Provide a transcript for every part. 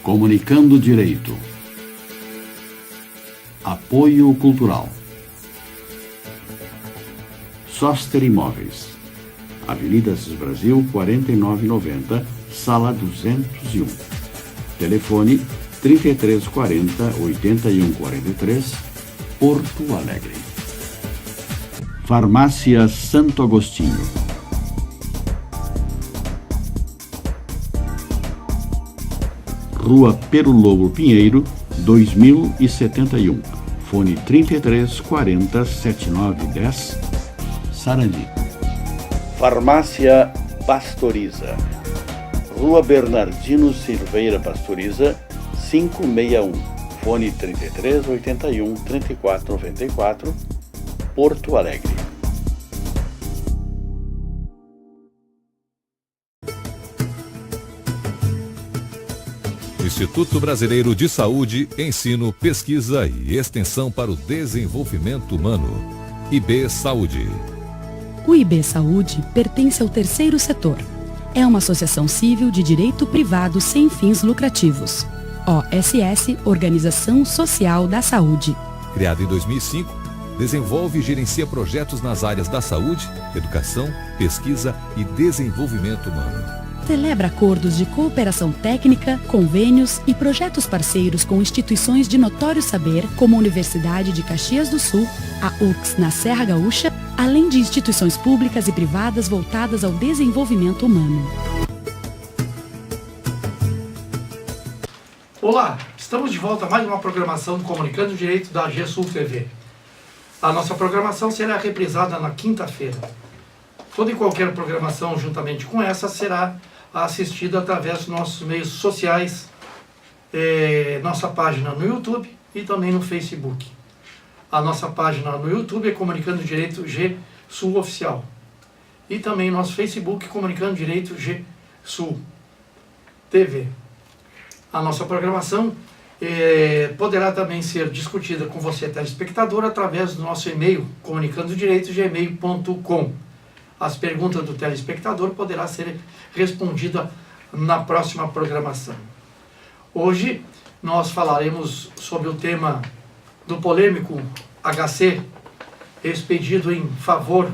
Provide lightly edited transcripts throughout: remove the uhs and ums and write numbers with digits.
Comunicando Direito. Apoio Cultural. Soster Imóveis. Avenida Assis Brasil, 4990, Sala 201. Telefone 3340-8143, Porto Alegre. Farmácia Santo Agostinho. Rua Pero Lobo Pinheiro, 2071. Fone 3340-7910, Sarandi. Farmácia Pastoriza. Rua Bernardino Silveira Pastoriza, 561. Fone 3381-3494, Porto Alegre. Instituto Brasileiro de Saúde, Ensino, Pesquisa e Extensão para o Desenvolvimento Humano. IB Saúde. O IB Saúde pertence ao terceiro setor. É uma associação civil de direito privado sem fins lucrativos. OSS, Organização Social da Saúde. Criado em 2005, desenvolve e gerencia projetos nas áreas da saúde, educação, pesquisa e desenvolvimento humano. Celebra acordos de cooperação técnica, convênios e projetos parceiros com instituições de notório saber, como a Universidade de Caxias do Sul, a URGS na Serra Gaúcha, além de instituições públicas e privadas voltadas ao desenvolvimento humano. Olá, estamos de volta a mais uma programação do Comunicando Direito da GSUL TV. A nossa programação será reprisada na quinta-feira. Toda e qualquer programação juntamente com essa será assistida através dos nossos meios sociais, nossa página no YouTube e também no Facebook. A nossa página no YouTube é Comunicando Direito GSUL Oficial. E também nosso Facebook, Comunicando Direito GSUL TV. A nossa programação poderá também ser discutida com você, telespectador, através do nosso e-mail, comunicandodireito@gmail.com. As perguntas do telespectador poderá ser respondida na próxima programação. Hoje nós falaremos sobre o tema do polêmico HC, expedido em favor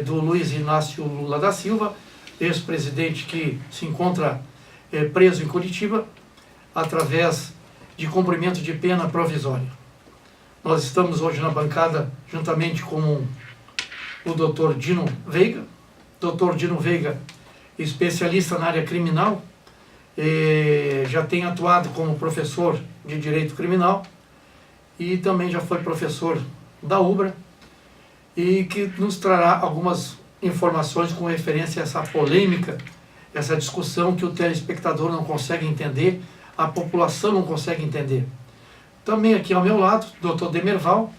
do Luiz Inácio Lula da Silva, ex-presidente que se encontra preso em Curitiba, através de cumprimento de pena provisória. Nós estamos hoje na bancada juntamente com o Dr. Dino Veiga. Dr. Dino Veiga, especialista na área criminal, já tem atuado como professor de Direito Criminal e também já foi professor da UBRA, e que nos trará algumas informações com referência a essa polêmica, essa discussão que o telespectador não consegue entender, a população não consegue entender. Também aqui ao meu lado, Dr. Demerval.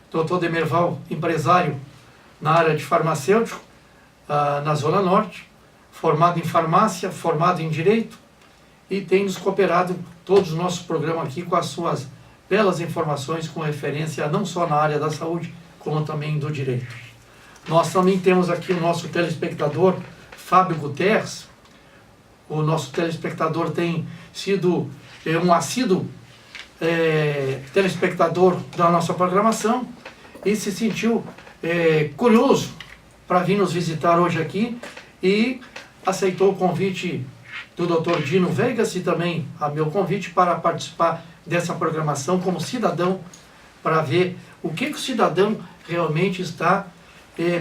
Dr. Demerval, empresário na área de farmacêutico, na Zona Norte, formado em farmácia, formado em Direito, e tem nos cooperado todos os nossos programas aqui com as suas belas informações com referência não só na área da saúde, como também do Direito. Nós também temos aqui o nosso telespectador, Fábio Guterres. O nosso telespectador tem sido um assíduo telespectador da nossa programação e se sentiu curioso para vir nos visitar hoje aqui e aceitou o convite do Dr. Dino Veiga e também a meu convite para participar dessa programação como cidadão, para ver o que o cidadão realmente está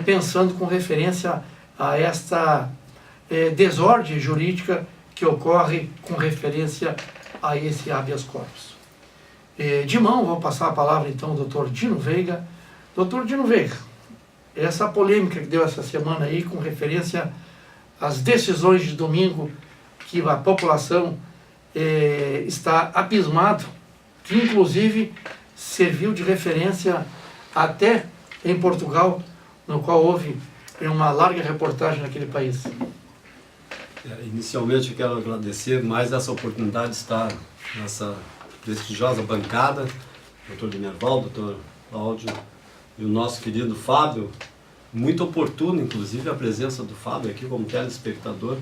pensando com referência a esta desordem jurídica que ocorre com referência a esse habeas corpus. De mão, vou passar a palavra então ao Dr. Dino Veiga. Dr. Dino Veiga, essa polêmica que deu essa semana aí com referência às decisões de domingo, que a população está abismado, que inclusive serviu de referência até em Portugal, no qual houve uma larga reportagem naquele país. Inicialmente eu quero agradecer mais essa oportunidade de estar nessa prestigiosa bancada, Dr. Demerval, Dr. Cláudio e o nosso querido Fábio. Muito oportuno, inclusive, a presença do Fábio aqui como telespectador,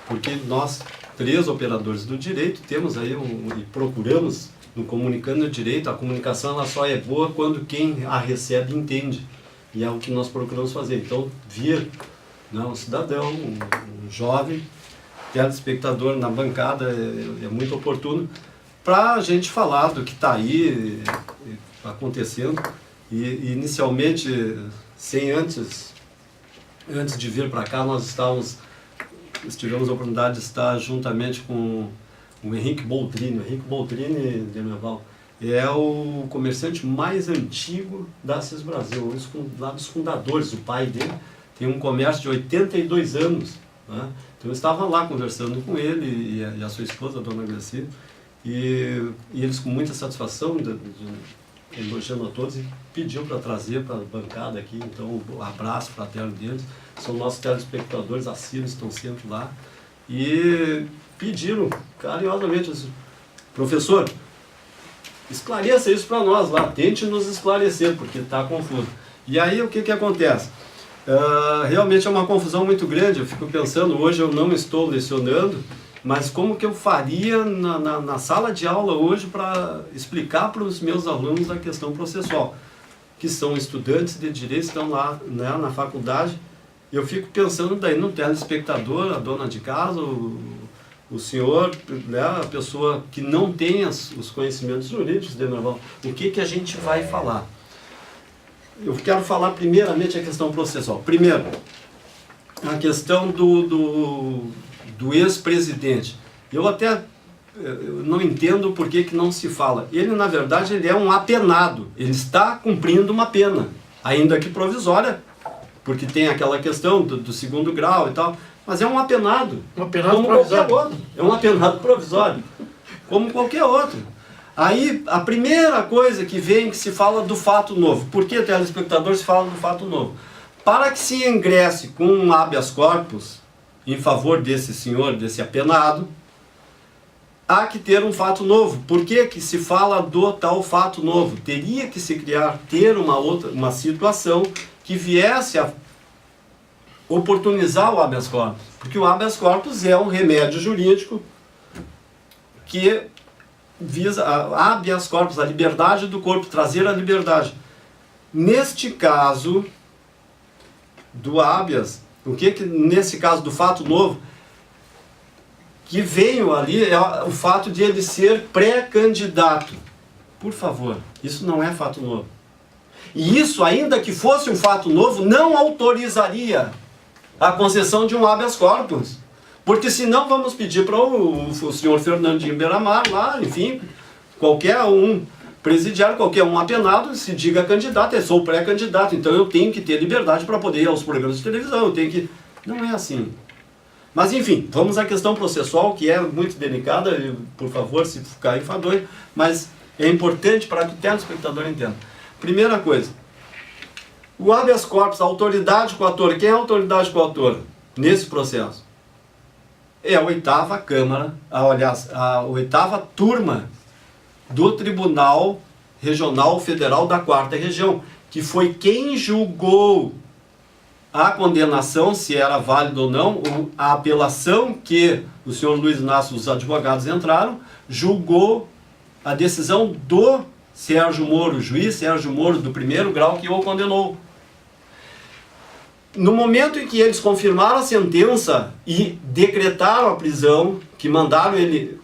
porque nós 3 operadores do direito, temos aí e procuramos, no Comunicando o Direito, a comunicação ela só é boa quando quem a recebe entende. E é o que nós procuramos fazer. Então, vir um cidadão, um jovem, telespectador na bancada é muito oportuno para a gente falar do que está aí acontecendo. E inicialmente, antes de vir para cá, nós tivemos a oportunidade de estar juntamente com o Henrique Boltrini. O Henrique Boltrini, Demerval, é o comerciante mais antigo da Assis Brasil, lá dos fundadores. O pai dele tem um comércio de 82 anos. Né? Então eu estava lá conversando com ele e a sua esposa, a dona Graci, e eles com muita satisfação, elogiando a todos, e pediu para trazer para a bancada aqui. Então o abraço fraterno deles. São nossos telespectadores assíduos, estão sempre lá. E pediram carinhosamente, professor, esclareça isso para nós lá, tente nos esclarecer, porque está confuso. E aí o que acontece? Realmente é uma confusão muito grande. Eu fico pensando, hoje eu não estou lecionando, mas como que eu faria na sala de aula hoje para explicar para os meus alunos a questão processual, que são estudantes de direito, estão lá, né, na faculdade. Eu fico pensando daí no telespectador, a dona de casa, o senhor, né, a pessoa que não tem os conhecimentos jurídicos, o que a gente vai falar? Eu quero falar primeiramente a questão processual. Primeiro, a questão do ex-presidente. Eu não entendo por que não se fala. Ele, na verdade, ele é um apenado. Ele está cumprindo uma pena, ainda que provisória, porque tem aquela questão do segundo grau e tal, mas é um apenado. Um apenado como provisório. Qualquer outro. É um apenado provisório, como qualquer outro. Aí, a primeira coisa que vem, que se fala do fato novo. Por que, telespectador, se fala do fato novo? Para que se ingresse com um habeas corpus em favor desse senhor, desse apenado, há que ter um fato novo. Por que se fala do tal fato novo? Teria que se ter uma situação que viesse a oportunizar o habeas corpus. Porque o habeas corpus é um remédio jurídico que visa a habeas corpus, a liberdade do corpo, trazer a liberdade. Neste caso do habeas, nesse caso do fato novo, que veio ali é o fato de ele ser pré-candidato. Por favor, isso não é fato novo. E isso, ainda que fosse um fato novo, não autorizaria a concessão de um habeas corpus. Porque senão vamos pedir para o senhor Fernandinho Beiramar lá, enfim, qualquer um presidiário, qualquer um apenado, se diga candidato, eu sou pré-candidato, então eu tenho que ter liberdade para poder ir aos programas de televisão, eu tenho que... Não é assim. Mas enfim, vamos à questão processual, que é muito delicada, por favor, se ficar enfadonho, mas é importante para que o telespectador entenda. Primeira coisa, o habeas corpus, a autoridade coatora, quem é a autoridade coatora nesse processo? É a 8ª Câmara, aliás, a 8ª turma do Tribunal Regional Federal da 4ª Região, que foi quem julgou a condenação, se era válida ou não, a apelação que o senhor Luiz Inácio, os advogados entraram, julgou a decisão do Sérgio Moro, o juiz Sérgio Moro, do 1º grau, que o condenou. No momento em que eles confirmaram a sentença e decretaram a prisão, que mandaram ele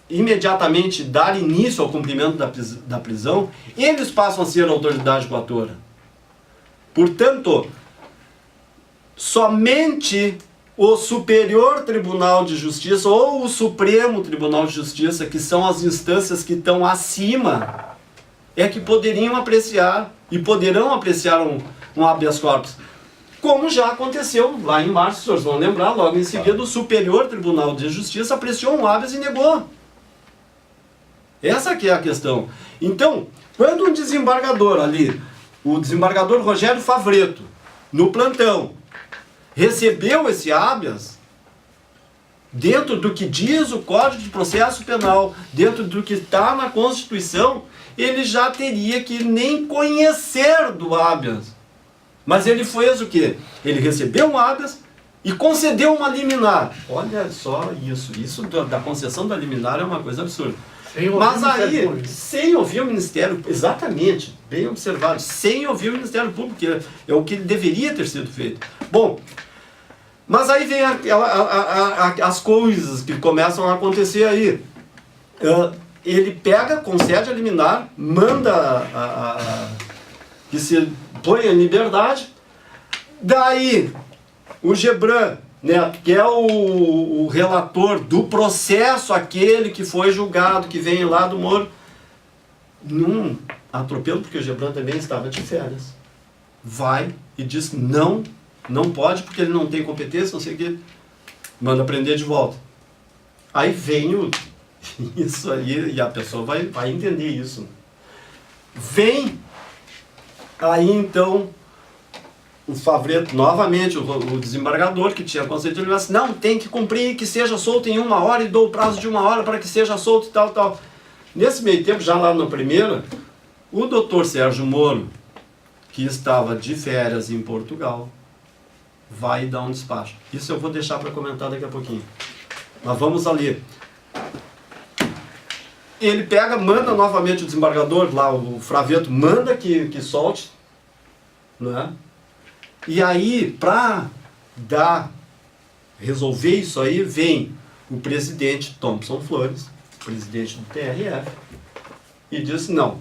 imediatamente dar início ao cumprimento da prisão, eles passam a ser a autoridade coatora. Portanto, somente o Superior Tribunal de Justiça ou o Supremo Tribunal de Justiça, que são as instâncias que estão acima, é que poderiam apreciar e poderão apreciar um habeas corpus. Como já aconteceu lá em março, os senhores vão lembrar, logo em seguida o Superior Tribunal de Justiça apreciou um habeas e negou. Essa que é a questão. Então, quando um desembargador ali, o desembargador Rogério Favreto, no plantão, recebeu esse habeas, dentro do que diz o Código de Processo Penal, dentro do que está na Constituição, ele já teria que nem conhecer do habeas. Mas ele fez o quê? Ele recebeu um habeas e concedeu uma liminar. Olha só isso da concessão da liminar é uma coisa absurda. Mas aí, sem ouvir o Ministério, exatamente, bem observado, sem ouvir o Ministério Público, que é o que deveria ter sido feito. Bom, mas aí vem as coisas que começam a acontecer aí. Ele pega, concede a liminar, manda que se ponha em liberdade, daí o Gebran, né, que é o relator do processo, aquele que foi julgado, que vem lá do Moro, num atropelo, porque o Gebran também estava de férias, vai e diz não pode, porque ele não tem competência, não sei o que, manda prender de volta. Aí vem isso aí, e a pessoa vai entender isso. Vem aí então o Favreto, novamente, o desembargador que tinha concedido, ele disse, não, tem que cumprir, que seja solto em 1 hora, e dou o prazo de 1 hora para que seja solto e tal. Nesse meio tempo, já lá na primeira, o doutor Sérgio Moro, que estava de férias em Portugal, vai dar um despacho. Isso eu vou deixar para comentar daqui a pouquinho. Mas vamos ali. Ele pega, manda novamente o desembargador, lá o Favreto, manda que solte, não é? E aí, para resolver isso aí, vem o presidente Thompson Flores, presidente do TRF, e diz não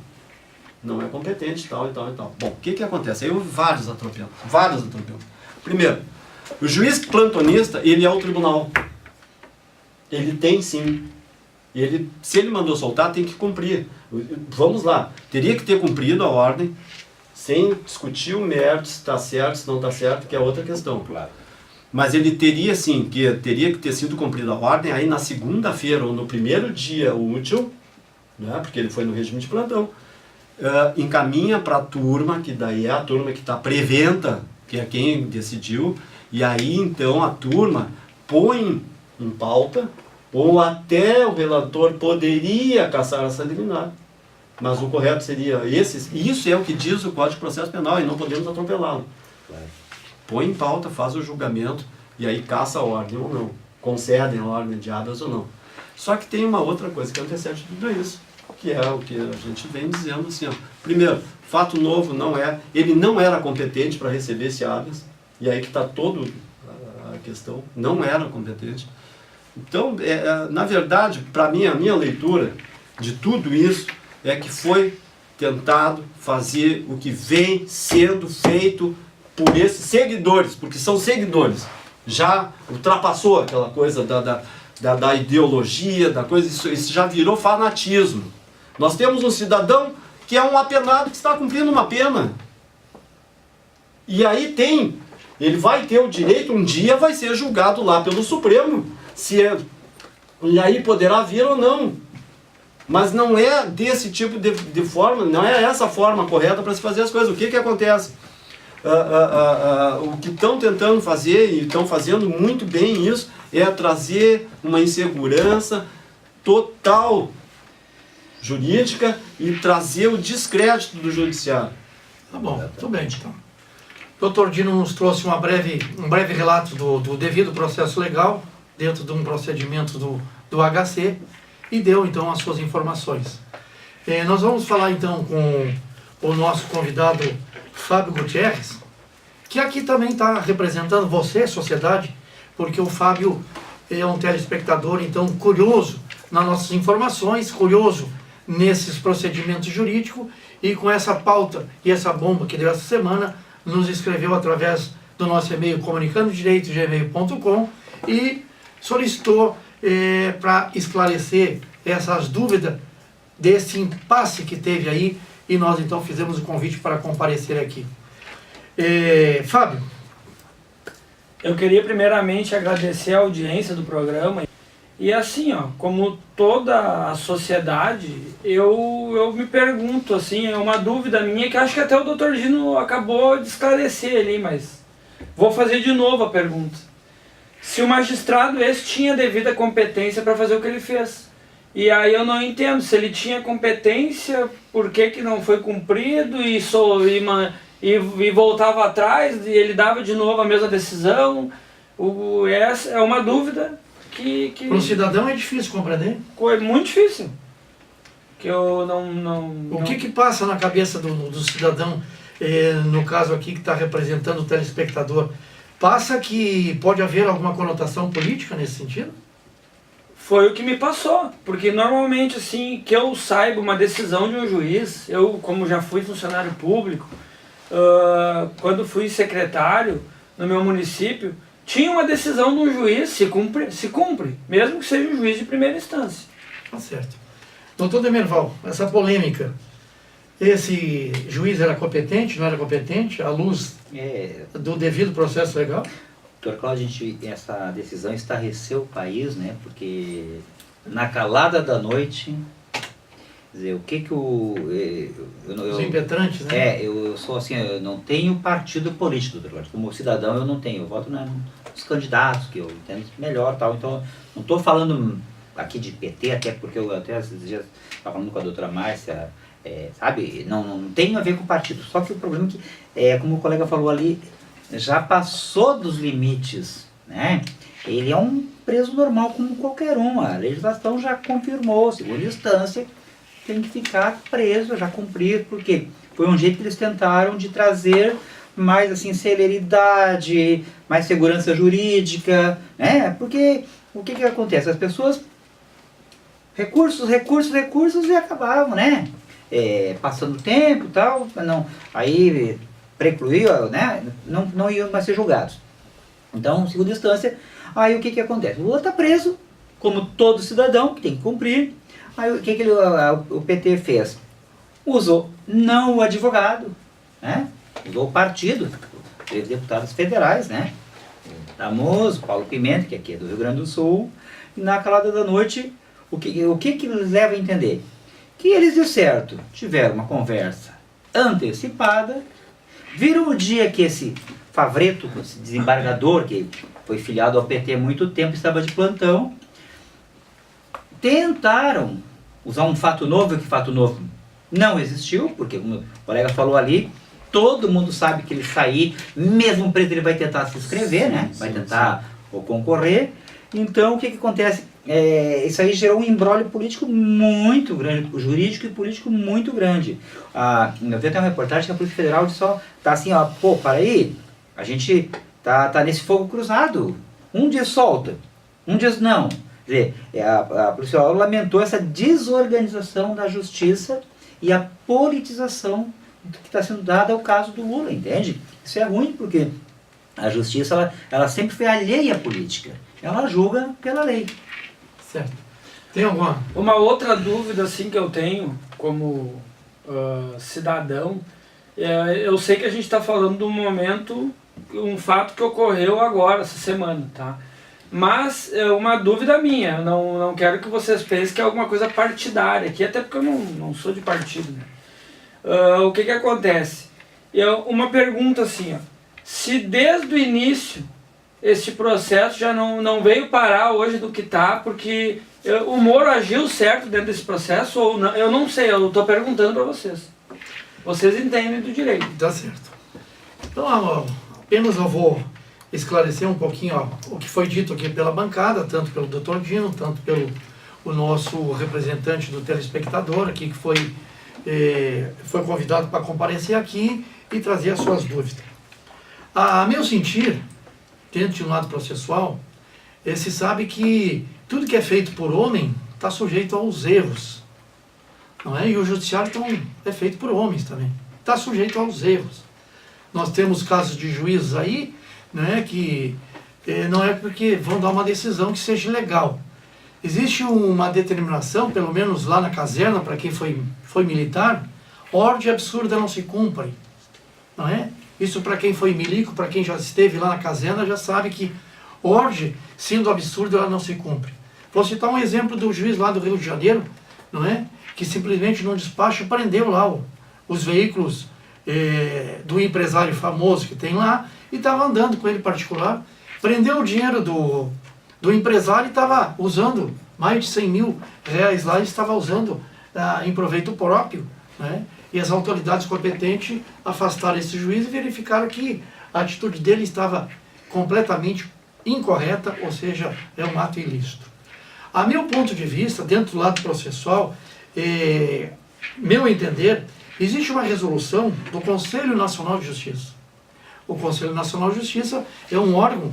é competente, tal. Bom, o que acontece? Aí houve vários atropelos. Primeiro, o juiz plantonista, ele é o tribunal. Ele tem sim. Se ele mandou soltar, tem que cumprir. Vamos lá, teria que ter cumprido a ordem, sem discutir o mérito, se está certo, se não está certo, que é outra questão. Claro. Mas ele teria sim, teria que ter sido cumprida a ordem, aí na segunda-feira ou no primeiro dia útil, né, porque ele foi no regime de plantão, encaminha para a turma, que daí é a turma que está preventa, que é quem decidiu, e aí então a turma põe em pauta, ou até o relator poderia cassar essa liminar. Mas o correto seria isso é o que diz o Código de Processo Penal, e não podemos atropelá-lo. Claro. Põe em pauta, faz o julgamento, e aí caça a ordem ou não. Concedem a ordem de habeas ou não. Só que tem uma outra coisa que antecede tudo isso, que é o que a gente vem dizendo assim, ó. Primeiro, fato novo ele não era competente para receber esse habeas, e aí que está toda a questão, não era competente. Então, na verdade, para mim, a minha leitura de tudo isso é que foi tentado fazer o que vem sendo feito por esses seguidores, porque são seguidores. Já ultrapassou aquela coisa da ideologia, da coisa, isso já virou fanatismo. Nós temos um cidadão que é um apenado que está cumprindo uma pena. E aí ele vai ter o direito, um dia vai ser julgado lá pelo Supremo, e aí poderá vir ou não. Mas não é desse tipo de forma, não é essa a forma correta para se fazer as coisas. O que acontece? O que estão tentando fazer, e estão fazendo muito bem isso, é trazer uma insegurança total jurídica e trazer o descrédito do judiciário. Tá bom, tudo bem então. O doutor Dino nos trouxe um breve relato do devido processo legal, dentro de um procedimento do HC, e deu então as suas informações. Nós vamos falar então com o nosso convidado Fábio Gutierrez, que aqui também está representando você, sociedade, porque o Fábio é um telespectador então curioso nas nossas informações, curioso nesses procedimentos jurídicos, e com essa pauta e essa bomba que deu essa semana, nos escreveu através do nosso e-mail comunicandodireito@gmail.com e solicitou para esclarecer essas dúvidas desse impasse que teve aí, e nós então fizemos o convite para comparecer aqui. Fábio. Eu queria primeiramente agradecer a audiência do programa. E assim, como toda a sociedade, eu me pergunto, assim, é uma dúvida minha que acho que até o Dr. Dino acabou de esclarecer ali, mas vou fazer de novo a pergunta. Se o magistrado esse tinha devida competência para fazer o que ele fez. E aí eu não entendo, se ele tinha competência, por que não foi cumprido e voltava atrás, e ele dava de novo a mesma decisão. Essa é uma dúvida que Para um cidadão é difícil compreender. é muito difícil. Que eu não... O que passa na cabeça do cidadão, no caso aqui que está representando o telespectador? Passa que pode haver alguma conotação política nesse sentido? Foi o que me passou, porque normalmente, assim, que eu saiba uma decisão de um juiz, eu, como já fui funcionário público, quando fui secretário no meu município, tinha uma decisão de um juiz, se cumpre, mesmo que seja um juiz de primeira instância. Tá certo. Doutor Demerval, essa polêmica, esse juiz era competente, não era competente, à luz do devido processo legal? Doutor Cláudio, essa decisão estarreceu o país, né? Porque na calada da noite, quer dizer, o que Os impetrantes, né? Eu sou assim, eu não tenho partido político, doutor Cláudio. Como cidadão eu não tenho, eu voto nos candidatos que eu entendo melhor tal. Então, não estou falando aqui de PT, até porque eu até esses dias estava falando com a doutora Márcia, sabe? Não tem a ver com o partido. Só que o problema é que, como o colega falou ali, já passou dos limites, né? Ele é um preso normal como qualquer um. A legislação já confirmou, segunda instância, tem que ficar preso, já cumprir, porque foi um jeito que eles tentaram de trazer mais assim celeridade, mais segurança jurídica, né? Porque o que acontece? As pessoas recursos e acabavam, né? Passando tempo e tal, aí precluiu, né? Não iam mais ser julgados. Então, segunda instância, aí o que acontece? O Lula está preso, como todo cidadão, que tem que cumprir. Aí o que o PT fez? Usou não o advogado, né? Usou o partido, teve deputados federais, né? Tamoso, Paulo Pimenta, que aqui é do Rio Grande do Sul, e na calada da noite, o que eles levam a entender? Que eles, de certo, tiveram uma conversa antecipada, viram o dia que esse Favreto, esse desembargador, que foi filiado ao PT há muito tempo, estava de plantão, tentaram usar um fato novo, que fato novo não existiu, porque como o colega falou ali, todo mundo sabe que ele sair, mesmo preso ele vai tentar se inscrever, né? Vai tentar ou concorrer. Então o que acontece? Isso aí gerou um imbróglio político muito grande, jurídico e político muito grande. Eu vi até uma reportagem que a Polícia Federal disse, tá assim, para aí, a gente tá nesse fogo cruzado. Um dia solta, um dia não. Quer dizer, a Polícia Federal lamentou essa desorganização da justiça e a politização que está sendo dada ao caso do Lula, entende? Isso é ruim porque a justiça ela sempre foi alheia à política. Ela julga pela lei. Certo. Tem alguma? Uma outra dúvida assim que eu tenho como cidadão, eu sei que a gente está falando de um momento, um fato que ocorreu agora, essa semana, tá? Mas é uma dúvida minha, não quero que vocês pensem que é alguma coisa partidária aqui, até porque eu não sou de partido, né? O que acontece? Uma pergunta assim, se desde o início esse processo já não veio parar hoje do que está, porque o Moro agiu certo dentro desse processo ou não? Eu não sei, eu estou perguntando para vocês. Vocês entendem do direito. Tá certo. Então, apenas eu vou esclarecer um pouquinho o que foi dito aqui pela bancada, tanto pelo Dr. Dino, tanto pelo o nosso representante do telespectador aqui, que foi convidado para comparecer aqui e trazer as suas dúvidas. A meu sentir, dentro de um lado processual, se sabe que tudo que é feito por homem está sujeito aos erros, não é? E o judiciário então, é feito por homens também, está sujeito aos erros. Nós temos casos de juízes aí, né, que não é porque vão dar uma decisão que seja legal. Existe uma determinação, pelo menos lá na caserna, para quem foi militar, ordem absurda não se cumpre, não é? Isso para quem foi milico, para quem já esteve lá na caserna, já sabe que ordem, sendo absurda, ela não se cumpre. Vou citar um exemplo do juiz lá do Rio de Janeiro, não é? Que simplesmente no despacho prendeu lá os veículos do empresário famoso que tem lá e estava andando com ele particular, prendeu o dinheiro do empresário e estava usando mais de 100 mil reais lá, e estava usando em proveito próprio, né? E as autoridades competentes afastaram esse juiz e verificaram que a atitude dele estava completamente incorreta, ou seja, é um ato ilícito. A meu ponto de vista, dentro do lado processual, meu entender, existe uma resolução do Conselho Nacional de Justiça. O Conselho Nacional de Justiça é um órgão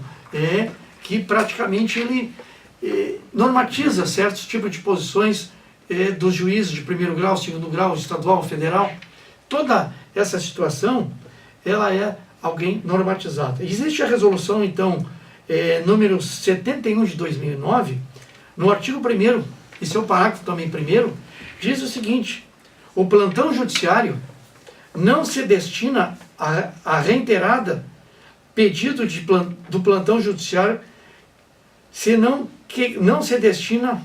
que praticamente ele normatiza certos tipos de posições dos juízes de primeiro grau, segundo grau, estadual, federal. Toda essa situação, ela é alguém normatizada. Existe a resolução, então, número 71 de 2009, no artigo 1º, e seu parágrafo também 1º, diz o seguinte: o plantão judiciário não se destina a reiterada pedido do plantão judiciário, senão que não se destina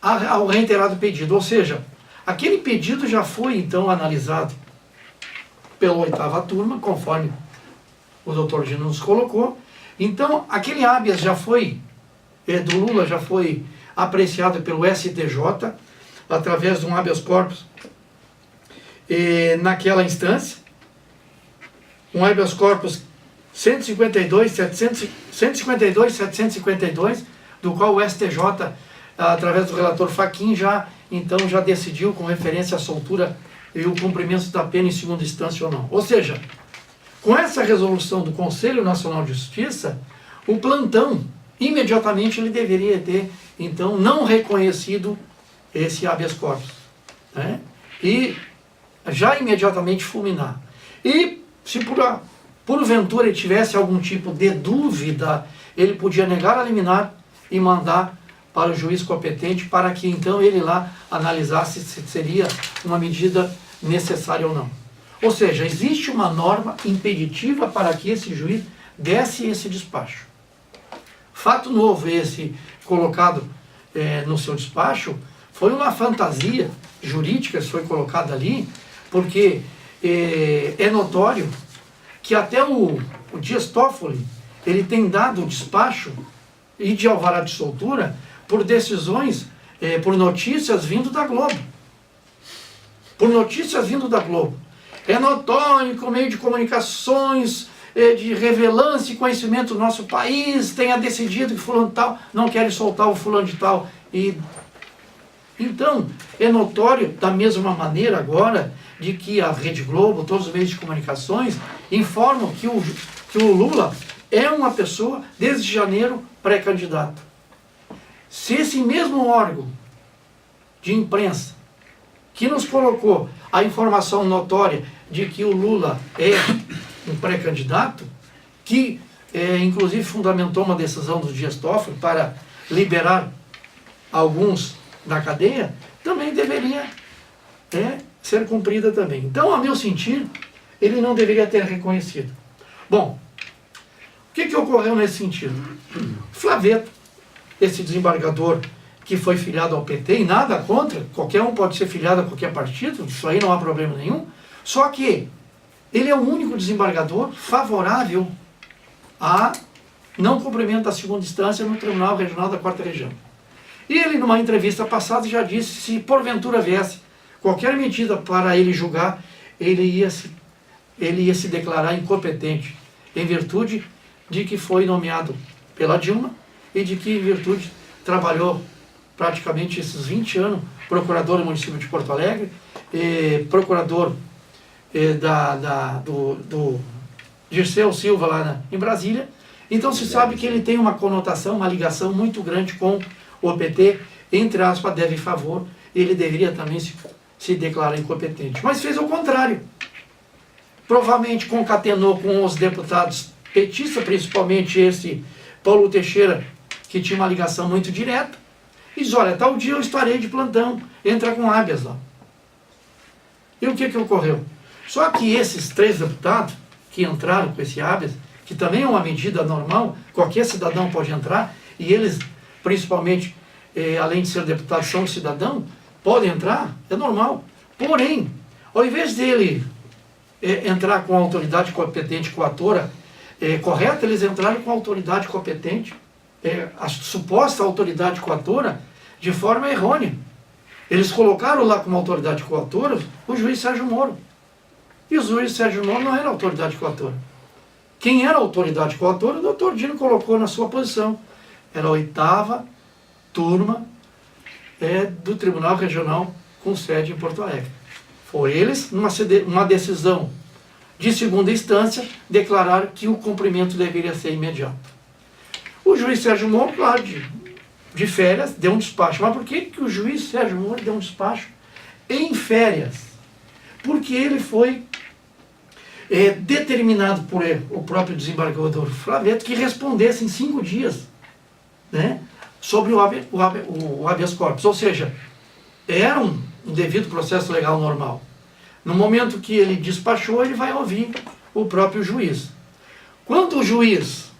ao reiterado pedido. Ou seja, aquele pedido já foi então analisado pela 8ª turma, conforme o doutor Gino nos colocou. Então, aquele habeas já foi, do Lula, já foi apreciado pelo STJ, através de um habeas corpus, naquela instância, um habeas corpus 152.752, do qual o STJ, através do relator Fachin, já decidiu com referência à soltura e o cumprimento da pena em segunda instância ou não. Ou seja, com essa resolução do Conselho Nacional de Justiça, o plantão, imediatamente, ele deveria ter, então, não reconhecido esse habeas corpus, né? E já imediatamente fulminar. E se porventura ele tivesse algum tipo de dúvida, ele podia negar a liminar e mandar para o juiz competente para que então ele lá analisasse se seria uma medida necessária ou não. Ou seja, existe uma norma impeditiva para que esse juiz desse esse despacho. Fato novo esse colocado no seu despacho foi uma fantasia jurídica que foi colocada ali, porque é notório que até o Dias Toffoli, ele tem dado o despacho e de alvará de soltura por decisões, por notícias vindo da Globo. Por notícias vindo da Globo. É notório que o meio de comunicações de relevância e conhecimento do nosso país tenha decidido que fulano de tal não quer soltar o fulano de tal. Então, é notório da mesma maneira agora de que a Rede Globo, todos os meios de comunicações, informam que o Lula é uma pessoa, desde janeiro, pré-candidato. Se esse mesmo órgão de imprensa que nos colocou a informação notória de que o Lula é um pré-candidato, que inclusive fundamentou uma decisão do Dias Toffoli para liberar alguns da cadeia, também deveria ser cumprida também. Então, a meu sentir, ele não deveria ter reconhecido. Bom, o que ocorreu nesse sentido? Flaveto, esse desembargador que foi filiado ao PT, e nada contra, qualquer um pode ser filiado a qualquer partido, isso aí não há problema nenhum, só que ele é o único desembargador favorável a não cumprimento da segunda instância no Tribunal Regional da 4ª Região. E ele, numa entrevista passada, já disse que se porventura viesse qualquer medida para ele julgar, ele ia se declarar incompetente, em virtude de que foi nomeado pela Dilma e de que, em virtude, trabalhou praticamente esses 20 anos, procurador do município de Porto Alegre, procurador do Dirceu Silva lá em Brasília. Então se sabe que ele tem uma conotação, uma ligação muito grande com o PT, entre aspas, deve favor, ele deveria também se declarar incompetente. Mas fez o contrário. Provavelmente concatenou com os deputados petistas, principalmente esse Paulo Teixeira, que tinha uma ligação muito direta, e diz, olha, tal dia eu estarei de plantão, entra com habeas lá. E o que ocorreu? Só que esses 3 deputados que entraram com esse habeas, que também é uma medida normal, qualquer cidadão pode entrar, e eles, principalmente, além de ser deputados, são cidadão, podem entrar, é normal. Porém, ao invés dele entrar com a autoridade competente coatora correta, eles entraram com a autoridade competente, a suposta autoridade coatora, de forma errônea. Eles colocaram lá como autoridade coatora o juiz Sérgio Moro. E o juiz Sérgio Moro não era autoridade coatora. Quem era a autoridade coatora, o doutor Dino colocou na sua posição. Era a 8ª turma do Tribunal Regional com sede em Porto Alegre. Foi eles, numa decisão de segunda instância, declararam que o cumprimento deveria ser imediato. O juiz Sérgio Moro, claro, de férias, deu um despacho. Mas por que o juiz Sérgio Moro deu um despacho em férias? Porque ele foi determinado por o próprio desembargador Flaveto que respondesse em 5 dias, né, sobre o habeas corpus. Ou seja, era um devido processo legal normal. No momento que ele despachou, ele vai ouvir o próprio juiz. Quando o juiz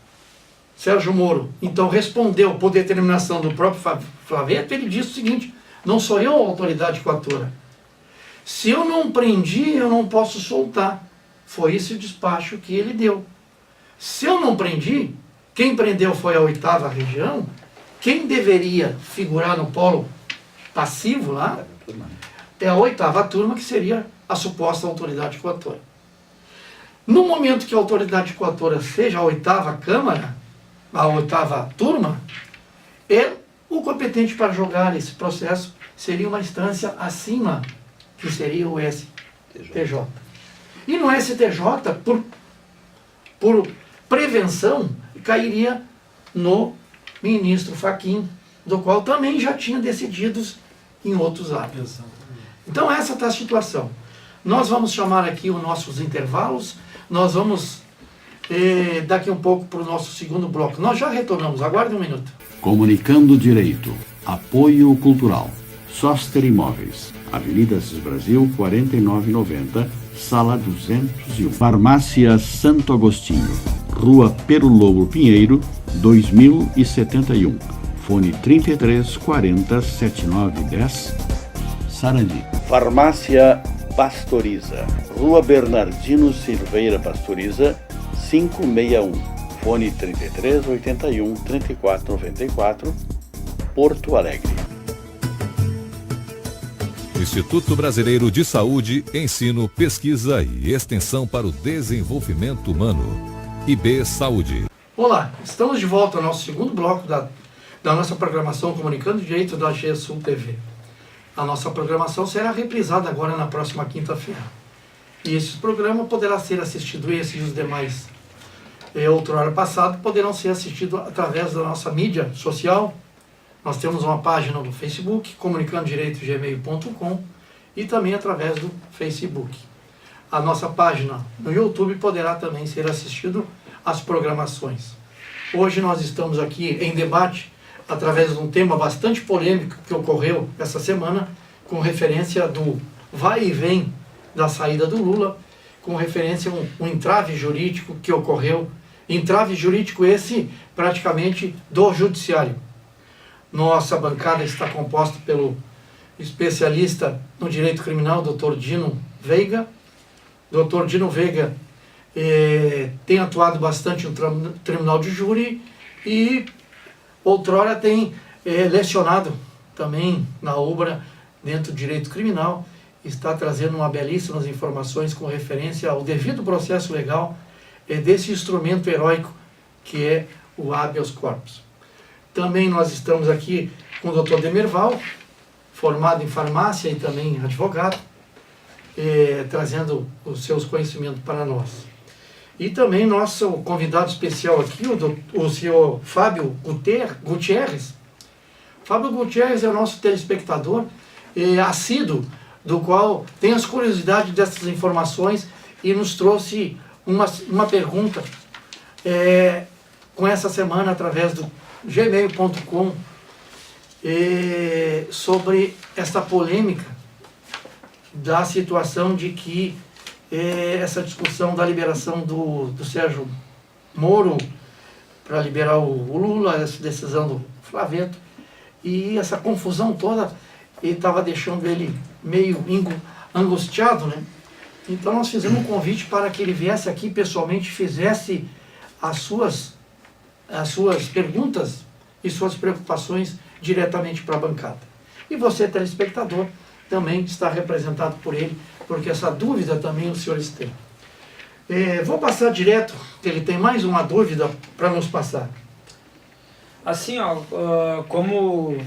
Sérgio Moro, então, respondeu por determinação do próprio Flaveto, ele disse o seguinte: não sou eu a autoridade coatora. Se eu não prendi, eu não posso soltar. Foi esse o despacho que ele deu. Se eu não prendi, quem prendeu foi a 8ª região, quem deveria figurar no polo passivo lá é a 8ª turma, que seria a suposta autoridade coatora. No momento que a autoridade coatora seja a 8ª Câmara, a 8ª turma, o competente para julgar esse processo seria uma instância acima, que seria o STJ. E no STJ, por prevenção, cairia no ministro Fachin, do qual também já tinha decididos em outros atos. Então essa está a situação. Nós vamos chamar aqui os nossos intervalos, nós vamos daqui um pouco para o nosso segundo bloco. Nós já retornamos, aguarde um minuto. Comunicando Direito. Apoio Cultural. Soster Imóveis. Avenida Assis Brasil, 4990, Sala 201. Farmácia Santo Agostinho. Rua Perulobo Pinheiro, 2071. Fone 33 40 7910. Sarandi. Farmácia Pastoriza. Rua Bernardino Silveira Pastoriza, 561. Fone 33 81 34 94. Porto Alegre. Instituto Brasileiro de Saúde, Ensino, Pesquisa e Extensão para o Desenvolvimento Humano. IB Saúde. Olá, estamos de volta ao nosso segundo bloco da nossa programação Comunicando Direito da GESUL TV. A nossa programação será reprisada agora na próxima quinta-feira. E esse programa poderá ser assistido, esse e os demais outrora passado, poderão ser assistidos através da nossa mídia social. Nós temos uma página no Facebook, comunicandodireito.gmail.com, e também através do Facebook. A nossa página no YouTube poderá também ser assistido às programações. Hoje nós estamos aqui em debate através de um tema bastante polêmico que ocorreu essa semana, com referência do vai e vem da saída do Lula, com referência a um entrave jurídico que ocorreu, entrave jurídico esse praticamente do judiciário. Nossa bancada está composta pelo especialista no direito criminal, Dr. Dino Veiga. Dr. Dino Veiga tem atuado bastante no tribunal de júri e outrora tem lecionado também na UBRA dentro do direito criminal. Está trazendo uma belíssimas informações com referência ao devido processo legal desse instrumento heróico que é o habeas corpus. Também nós estamos aqui com o Dr. Demerval, formado em farmácia e também advogado, trazendo os seus conhecimentos para nós. E também nosso convidado especial aqui, o senhor Fábio Gutierrez. Fábio Gutierrez é o nosso telespectador assíduo, do qual tem as curiosidades dessas informações e nos trouxe uma pergunta com essa semana através do gmail.com sobre essa polêmica da situação de que essa discussão da liberação do Sérgio Moro para liberar o Lula, essa decisão do Flaveto, e essa confusão toda estava deixando ele meio angustiado, né? Então nós fizemos um convite para que ele viesse aqui pessoalmente, fizesse as suas perguntas e suas preocupações diretamente para a bancada. E você, telespectador, também está representado por ele, porque essa dúvida também os senhores têm. Vou passar direto, que ele tem mais uma dúvida para nos passar. Assim, ó, como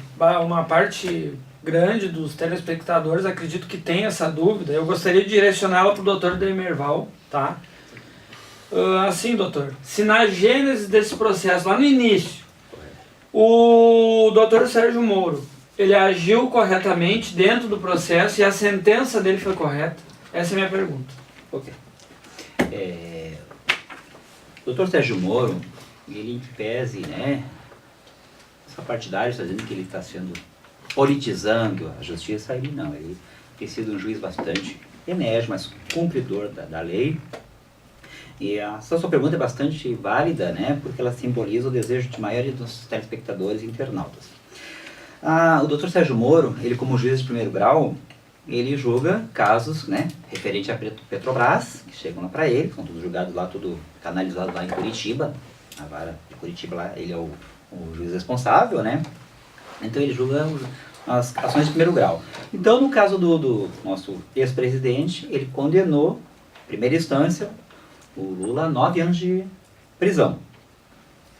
uma parte grande dos telespectadores acredito que tem essa dúvida, eu gostaria de direcioná-la para o Dr. Demerval, tá? Assim, doutor, se na gênese desse processo, lá no início, o Dr. Sérgio Moro, ele agiu corretamente dentro do processo e a sentença dele foi correta? Essa é a minha pergunta. Ok. O Dr. Sérgio Moro, ele em pese, né, essa partidária está dizendo que ele está sendo politizando a justiça, ele não, ele tem sido um juiz bastante enérgico, mas cumpridor da lei. E essa sua pergunta é bastante válida, né, porque ela simboliza o desejo de maioria dos telespectadores e internautas. O Dr. Sérgio Moro, ele como juiz de primeiro grau, ele julga casos, né, referente a Petrobras, que chegam lá para ele, são todos julgados lá, tudo canalizado lá em Curitiba, a vara de Curitiba lá, ele é o juiz responsável, né, então ele julga as ações de primeiro grau. Então, no caso do nosso ex-presidente, ele condenou, em primeira instância, o Lula a 9 anos de prisão.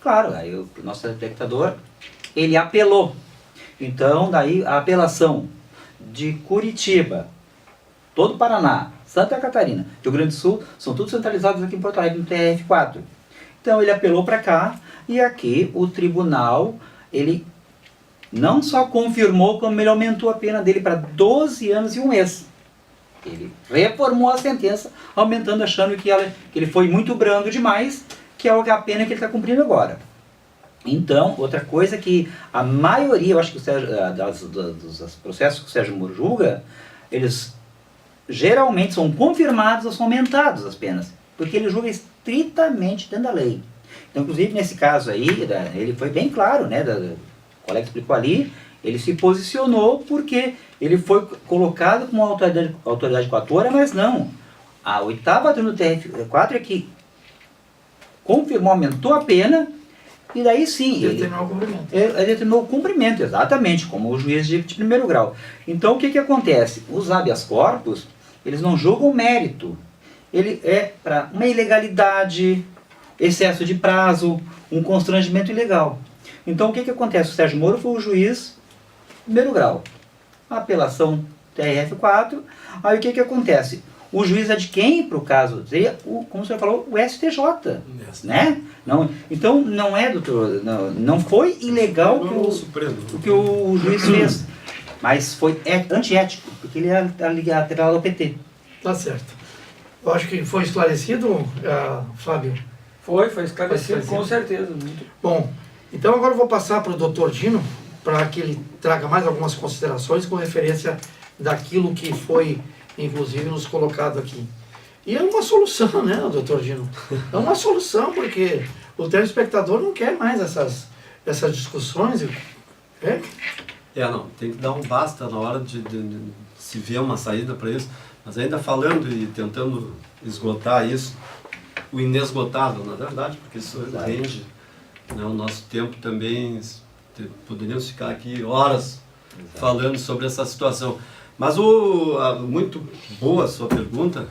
Claro, aí o nosso telespectador, ele apelou. Então, daí a apelação de Curitiba, todo o Paraná, Santa Catarina, Rio Grande do Sul, são todos centralizados aqui em Porto Alegre, no TRF4. Então, ele apelou para cá, e aqui o tribunal, ele não só confirmou, como ele aumentou a pena dele para 12 anos e 1 mês. Ele reformou a sentença, aumentando, achando que ele foi muito brando demais, que é a pena que ele está cumprindo agora. Então, outra coisa que a maioria, eu acho que dos processos que o Sérgio Moro julga, eles geralmente são confirmados ou são aumentados as penas, porque ele julga estritamente dentro da lei. Então, inclusive, nesse caso aí, ele foi bem claro, né, o colega explicou ali, ele se posicionou porque ele foi colocado como autoridade coatora, mas não. A 8ª turma do TRF4 é que confirmou, aumentou a pena, e daí sim, Determinou o cumprimento. Ele determinou o cumprimento, exatamente, como o juiz de primeiro grau. Então, o que acontece? Os habeas corpus, eles não julgam mérito. Ele é para uma ilegalidade, excesso de prazo, um constrangimento ilegal. Então, o que acontece? O Sérgio Moro foi o juiz de primeiro grau. A apelação TRF4, aí o que acontece? O juiz é de quem, para o caso? Seria, como o senhor falou, o STJ. Né? Não, então, não é, doutor, não foi ilegal o que o juiz fez, mas foi antiético, porque ele é atrelado ao PT. Tá certo. Eu acho que foi esclarecido, Fábio? Foi esclarecido, com certeza. Muito. Bom, então agora eu vou passar para o doutor Dino, para que ele traga mais algumas considerações com referência daquilo que foi, inclusive, nos colocado aqui. E é uma solução, né, doutor Dino? É uma solução, porque o telespectador não quer mais essas discussões. Não, tem que dar um basta na hora de se ver uma saída para isso. Mas ainda falando e tentando esgotar isso, o inesgotável, na verdade, porque isso rende, né, o nosso tempo também, poderíamos ficar aqui horas falando sobre essa situação. Mas muito boa a sua pergunta,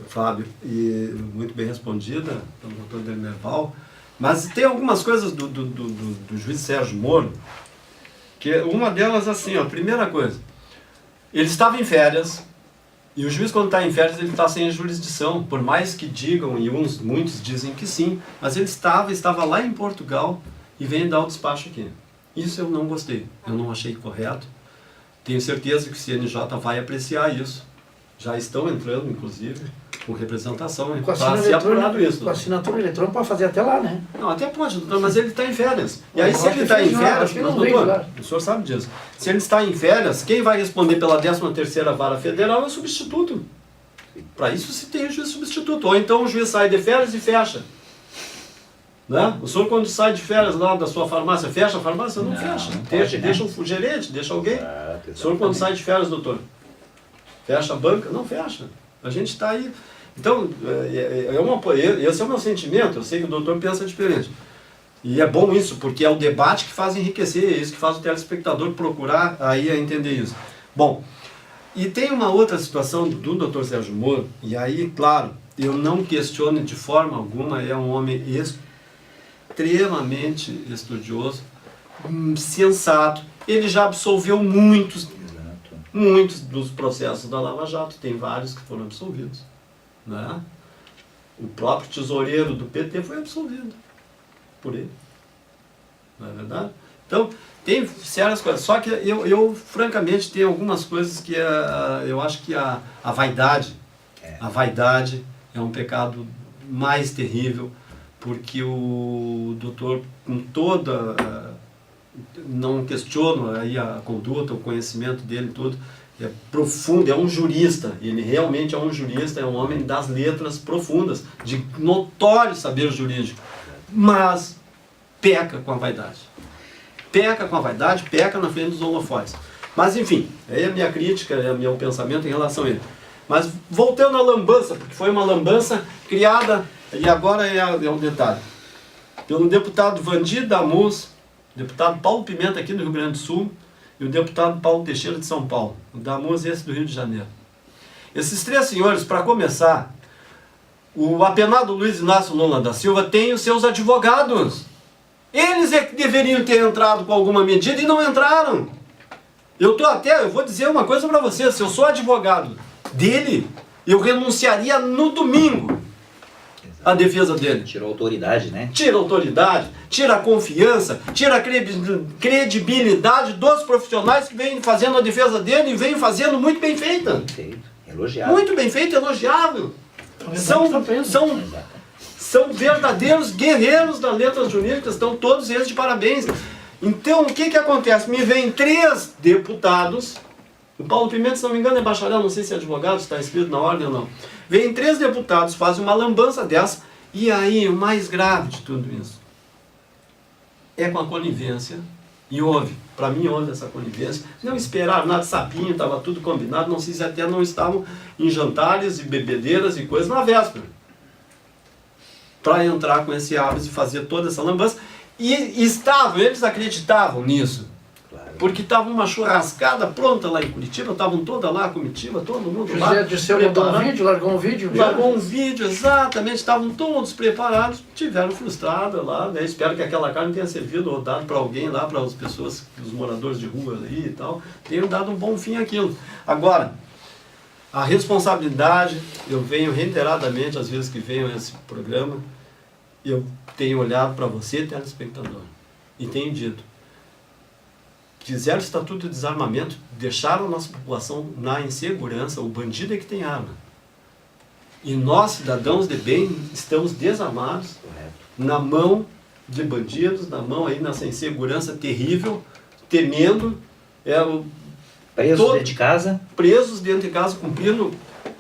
Fábio, e muito bem respondida pelo Dr. Demerval, mas tem algumas coisas do juiz Sérgio Moro, que uma delas, assim, a primeira coisa, ele estava em férias, e o juiz, quando está em férias, ele está sem jurisdição, por mais que digam, e muitos dizem que sim, mas ele estava lá em Portugal e veio dar o despacho aqui. Isso eu não gostei, eu não achei correto. Tenho certeza que o CNJ vai apreciar isso. Já estão entrando, inclusive, com representação para ser apurado isso. Com a assinatura eletrônica pode fazer até lá, né? Não, até pode, doutor, mas ele está em férias. E aí, se ele está em férias, mas, doutor, o senhor sabe disso. Se ele está em férias, quem vai responder pela 13ª Vara Federal é o substituto. Para isso se tem o juiz substituto. Ou então o juiz sai de férias e fecha. Né? O senhor, quando sai de férias lá da sua farmácia, fecha a farmácia? Não fecha. Deixa o gerente, deixa alguém. O senhor, quando sai de férias, doutor, fecha a banca? Não fecha. A gente está aí. Então, esse é o meu sentimento. Eu sei que o doutor pensa diferente. E é bom isso, porque é o debate que faz enriquecer, é isso que faz o telespectador procurar aí a entender isso. Bom, e tem uma outra situação do doutor Sérgio Moro, e aí, claro, eu não questiono de forma alguma, é um homem extremamente estudioso, sensato. Ele já absolveu muitos dos processos da Lava Jato, tem vários que foram absolvidos, né? O próprio tesoureiro do PT foi absolvido por ele, não é verdade? Então, tem sérias coisas, só que eu francamente, tem algumas coisas que eu acho que a vaidade é um pecado mais terrível, porque o doutor, com toda, não questiono aí a conduta, o conhecimento dele, tudo, é profundo, é um jurista, ele realmente é um jurista, é um homem das letras profundas, de notório saber jurídico, mas peca com a vaidade. Peca com a vaidade, peca na frente dos holofotes. Mas enfim, aí é a minha crítica, é o meu pensamento em relação a ele. Mas voltando à lambança, porque foi uma lambança criada, e agora é um detalhe, pelo deputado Vandir Damus, deputado Paulo Pimenta aqui do Rio Grande do Sul, e o deputado Paulo Teixeira de São Paulo. O Damus esse do Rio de Janeiro. Esses três senhores, para começar, o apenado Luiz Inácio Lula da Silva tem os seus advogados. Eles é que deveriam ter entrado com alguma medida e não entraram. Eu vou dizer uma coisa para vocês, se eu sou advogado dele, eu renunciaria no domingo à defesa dele. Tirou autoridade, né? Tira a autoridade, tira a confiança, tira a credibilidade dos profissionais que vêm fazendo a defesa dele e vêm fazendo muito bem feita. Bem feito, elogiado. Muito bem feito, elogiável. São verdadeiros guerreiros das letras jurídicas, estão todos eles de parabéns. Então, o que acontece? Me vem 3 deputados, o Paulo Pimenta, se não me engano, é bacharel, não sei se é advogado, se está escrito na ordem ou não. Vem 3 deputados, fazem uma lambança dessa, e aí o mais grave de tudo isso é com a conivência, e houve, para mim houve essa conivência, não esperaram nada, sapinho, estava tudo combinado, não sei se até não estavam em jantares e bebedeiras e coisas na véspera, para entrar com esse hábito de fazer toda essa lambança, e eles acreditavam nisso. Porque estava uma churrascada pronta lá em Curitiba, estavam toda lá, a comitiva, todo mundo lá. José Dirceu largou um vídeo? Largou um vídeo, exatamente, estavam todos preparados, tiveram frustrada lá, né? Espero que aquela carne tenha servido ou dado para alguém lá, para as pessoas, os moradores de rua aí e tal, tenham dado um bom fim àquilo. Agora, a responsabilidade, eu venho reiteradamente, às vezes que venho a esse programa, eu tenho olhado para você, telespectador, e tenho dito, fizeram o Estatuto de Desarmamento, deixaram a nossa população na insegurança, o bandido é que tem arma. E nós, cidadãos de bem, estamos desarmados, na mão de bandidos, na mão aí nessa insegurança terrível, temendo, presos dentro de casa. Presos dentro de casa, cumprindo,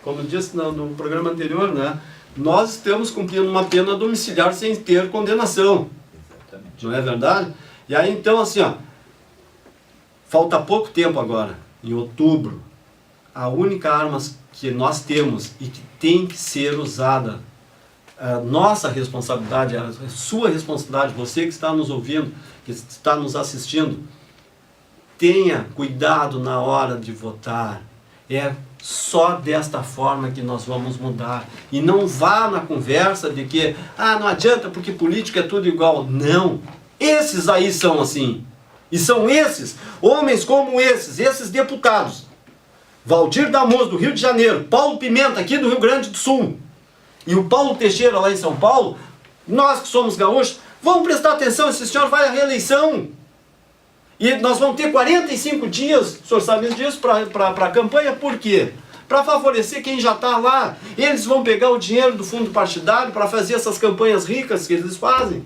como eu disse no programa anterior, né? Nós estamos cumprindo uma pena domiciliar sem ter condenação. Exatamente. Não é verdade? E aí então assim, ó, falta pouco tempo agora, em outubro, a única arma que nós temos e que tem que ser usada, a nossa responsabilidade, a sua responsabilidade, você que está nos ouvindo, que está nos assistindo, tenha cuidado na hora de votar. É só desta forma que nós vamos mudar. E não vá na conversa de que, não adianta porque político é tudo igual. Não, esses aí são assim. E são esses, homens como esses deputados, Valdir Damus, do Rio de Janeiro, Paulo Pimenta, aqui do Rio Grande do Sul, e o Paulo Teixeira, lá em São Paulo, nós que somos gaúchos, vamos prestar atenção, esse senhor vai à reeleição. E nós vamos ter 45 dias, o senhor sabe disso, para a campanha, por quê? Para favorecer quem já está lá. Eles vão pegar o dinheiro do fundo partidário para fazer essas campanhas ricas que eles fazem.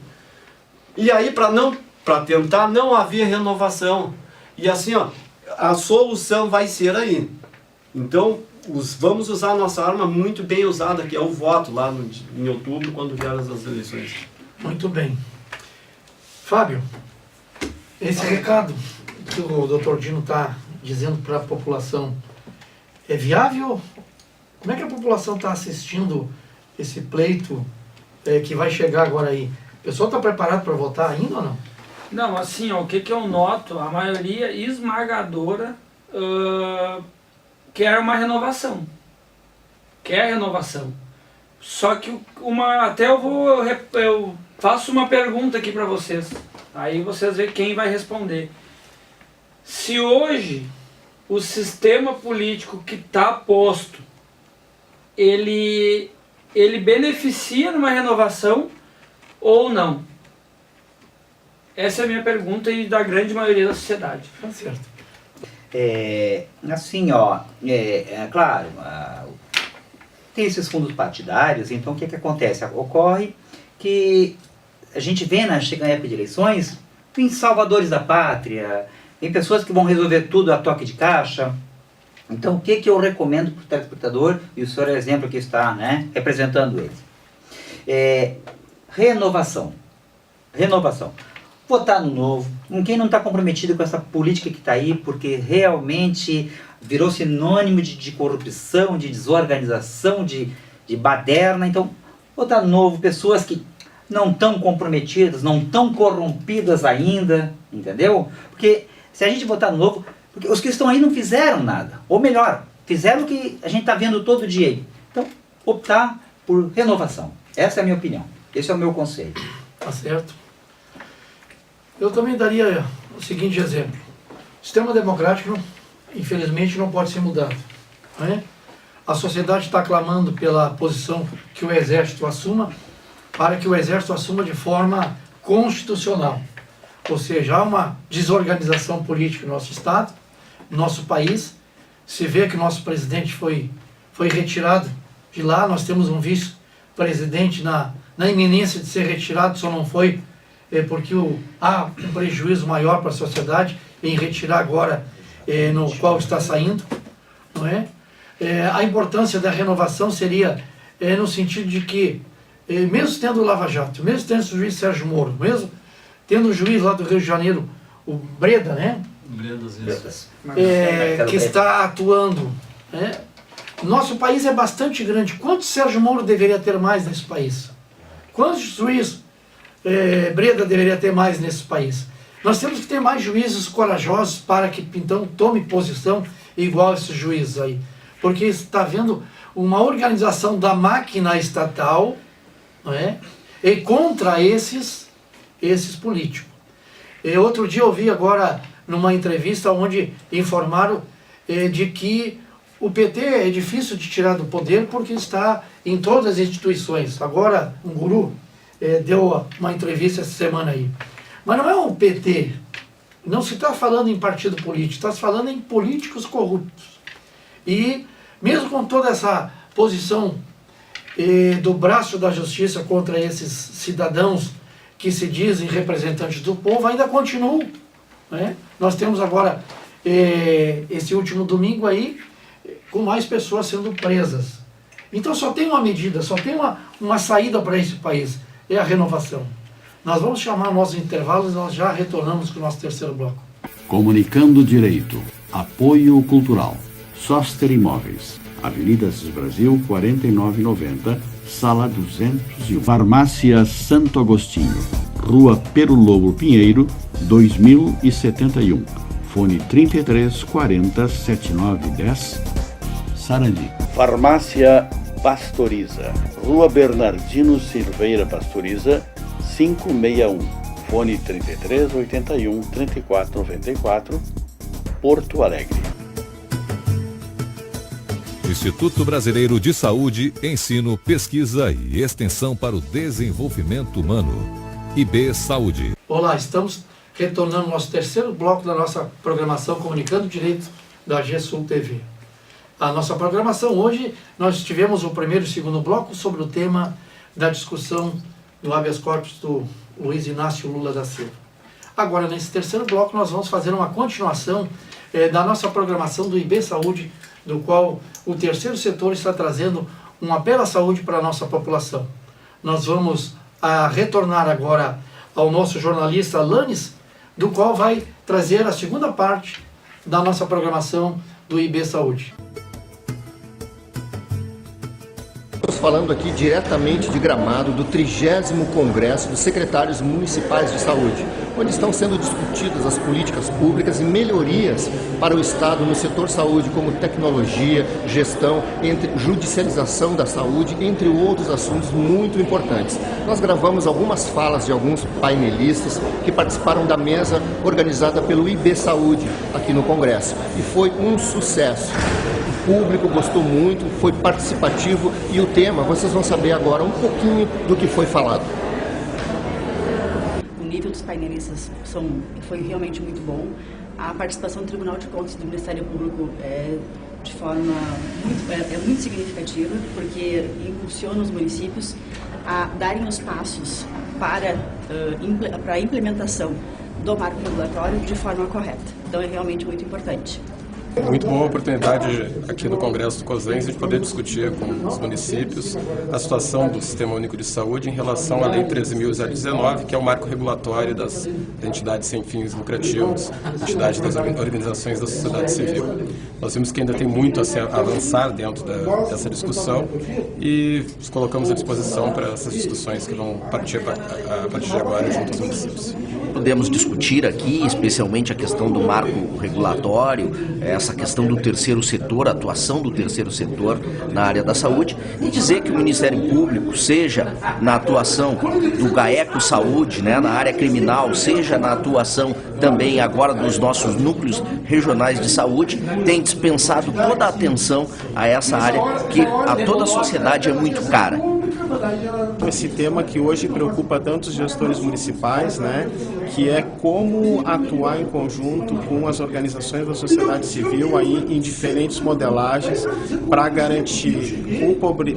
E aí, para tentar não haver renovação. E assim, ó, a solução vai ser aí. Então, vamos usar a nossa arma muito bem usada, que é o voto, lá em outubro, quando vierem as eleições. Muito bem. Fábio, esse recado que o Dr. Dino está dizendo para a população, é viável? Como é que a população está assistindo esse pleito que vai chegar agora aí? O pessoal está preparado para votar ainda ou não? Não, assim, ó, o que eu noto, a maioria esmagadora quer uma renovação. Quer renovação. Só que eu faço uma pergunta aqui para vocês. Aí vocês veem quem vai responder. Se hoje o sistema político que está posto, ele beneficia numa renovação ou não? Essa é a minha pergunta e da grande maioria da sociedade. Tá certo. Assim, claro, tem esses fundos partidários, então o que acontece? Ocorre que a gente vê, chega a época de eleições, tem salvadores da pátria, tem pessoas que vão resolver tudo a toque de caixa. Então o que eu recomendo para o telespectador, e o senhor é exemplo que está representando ele? Renovação. Votar no novo, quem não está comprometido com essa política que está aí, porque realmente virou sinônimo de corrupção, de desorganização, de baderna. Então, votar no novo, pessoas que não estão comprometidas, não estão corrompidas ainda, entendeu? Porque se a gente votar no novo, porque os que estão aí não fizeram nada, ou melhor, fizeram o que a gente está vendo todo dia aí. Então, optar por renovação. Essa é a minha opinião, esse é o meu conselho. Tá certo. Eu também daria o seguinte exemplo. O sistema democrático, infelizmente, não pode ser mudado. A sociedade está clamando pela posição que o Exército assuma, para que o Exército assuma de forma constitucional. Ou seja, há uma desorganização política no nosso Estado, no nosso país. Se vê que o nosso presidente foi retirado de lá, nós temos um vice-presidente na iminência de ser retirado, só não foi porque há um prejuízo maior para a sociedade em retirar agora no qual está saindo, não é? A importância da renovação seria no sentido de que, mesmo tendo o Lava Jato, mesmo tendo o juiz Sérgio Moro, mesmo tendo o juiz lá do Rio de Janeiro, o Breda, que está atuando, nosso país é bastante grande. Quantos Sérgio Moro deveria ter mais nesse país? Quantos juízes Breda deveria ter mais nesse país? Nós temos que ter mais juízes corajosos para que então tome posição igual a esses juízes aí. Porque está havendo uma organização da máquina estatal, não é? E contra esses políticos. Outro dia eu vi agora numa entrevista onde informaram de que o PT é difícil de tirar do poder porque está em todas as instituições. Agora um guru deu uma entrevista essa semana aí. Mas não é um PT, não se está falando em partido político, está se falando em políticos corruptos. E mesmo com toda essa posição do braço da justiça contra esses cidadãos que se dizem representantes do povo, ainda continuam. Nós temos agora, esse último domingo aí, com mais pessoas sendo presas. Então só tem uma medida, só tem uma saída para esse país, é a renovação. Nós vamos chamar nossos intervalos e nós já retornamos com o nosso terceiro bloco. Comunicando Direito. Apoio Cultural. Soster Imóveis. Avenida Assis Brasil, 4990, Sala 201. Farmácia Santo Agostinho. Rua Perulouro Pinheiro, 2071. Fone 33 40 7910. Sarandi. Farmácia Pastoriza. Rua Bernardino Silveira Pastoriza, 561. Fone 33 81 34 94. Porto Alegre. Instituto Brasileiro de Saúde, Ensino, Pesquisa e Extensão para o Desenvolvimento Humano. IB Saúde. Olá, estamos retornando ao nosso terceiro bloco da nossa programação Comunicando Direito da GSUL TV. A nossa programação hoje, nós tivemos o primeiro e o segundo bloco sobre o tema da discussão do habeas corpus do Luiz Inácio Lula da Silva. Agora, nesse terceiro bloco, nós vamos fazer uma continuação da nossa programação do IB Saúde, do qual o terceiro setor está trazendo um apelo à saúde para a nossa população. Nós vamos retornar agora ao nosso jornalista Lanes, do qual vai trazer a segunda parte da nossa programação do IB Saúde. falando aqui diretamente de Gramado do 30º Congresso dos Secretários Municipais de Saúde, onde estão sendo discutidas as políticas públicas e melhorias para o Estado no setor saúde, como tecnologia, gestão, judicialização da saúde, entre outros assuntos muito importantes. Nós gravamos algumas falas de alguns painelistas que participaram da mesa organizada pelo IB Saúde aqui no Congresso, e foi um sucesso. O público gostou muito, foi participativo, e o tema, vocês vão saber agora um pouquinho do que foi falado. O nível dos painelistas foi realmente muito bom. A participação do Tribunal de Contas e do Ministério Público é muito significativa, porque impulsiona os municípios a darem os passos para a implementação do marco regulatório de forma correta. Então é realmente muito importante. Muito boa oportunidade aqui no Congresso do COSENS de poder discutir com os municípios a situação do Sistema Único de Saúde em relação à Lei 13.019, que é o marco regulatório das entidades sem fins lucrativos, entidades das organizações da sociedade civil. Nós vimos que ainda tem muito a se avançar dentro dessa discussão e nos colocamos à disposição para essas discussões que vão partir a partir de agora junto aos municípios. Podemos discutir aqui, especialmente a questão do marco regulatório, essa questão do terceiro setor, a atuação do terceiro setor na área da saúde, e dizer que o Ministério Público, seja na atuação do GAECO Saúde, né, na área criminal, seja na atuação também agora dos nossos núcleos regionais de saúde, tem dispensado toda a atenção a essa área que a toda a sociedade é muito cara. Esse tema que hoje preocupa tanto os gestores municipais, né, que é como atuar em conjunto com as organizações da sociedade civil aí em diferentes modelagens para garantir com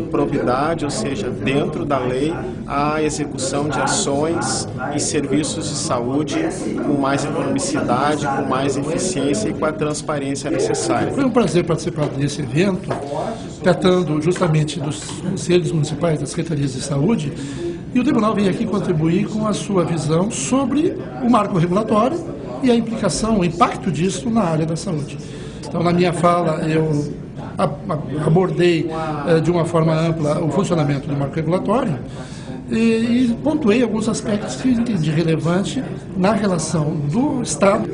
probidade, ou seja, dentro da lei, a execução de ações e serviços de saúde com mais economicidade, com mais eficiência e com a transparência necessária. Foi um prazer participar desse evento, tratando justamente dos conselhos municipais das secretarias de saúde, e o tribunal veio aqui contribuir com a sua visão sobre o marco regulatório e a implicação, o impacto disso na área da saúde. Então, na minha fala, eu abordei de uma forma ampla o funcionamento do marco regulatório e pontuei alguns aspectos que entendi relevante na relação do Estado.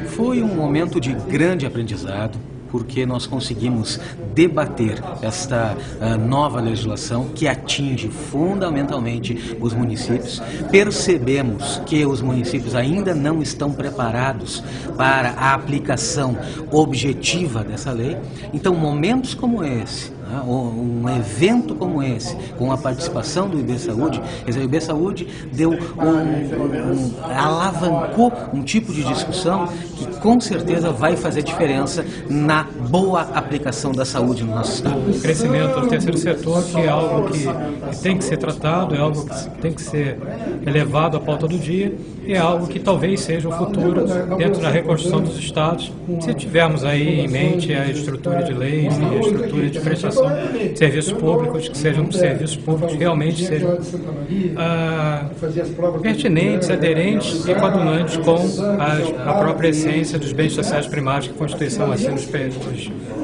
Foi um momento de grande aprendizado, porque nós conseguimos debater esta nova legislação que atinge fundamentalmente os municípios. Percebemos que os municípios ainda não estão preparados para a aplicação objetiva dessa lei. Então, momentos como esse, um evento como esse, com a participação do IB Saúde, o IB Saúde alavancou um tipo de discussão que com certeza vai fazer diferença na boa aplicação da saúde no nosso estado. O crescimento do terceiro setor, que é algo que tem que ser tratado, é algo que tem que ser elevado à pauta do dia, e é algo que talvez seja o futuro dentro da reconstrução dos estados, se tivermos aí em mente a estrutura de leis e a estrutura de prestação de serviços públicos, que sejam serviços públicos que realmente sejam pertinentes, aderentes e coadunantes com a própria essência dos bens sociais primários que a Constituição assim nos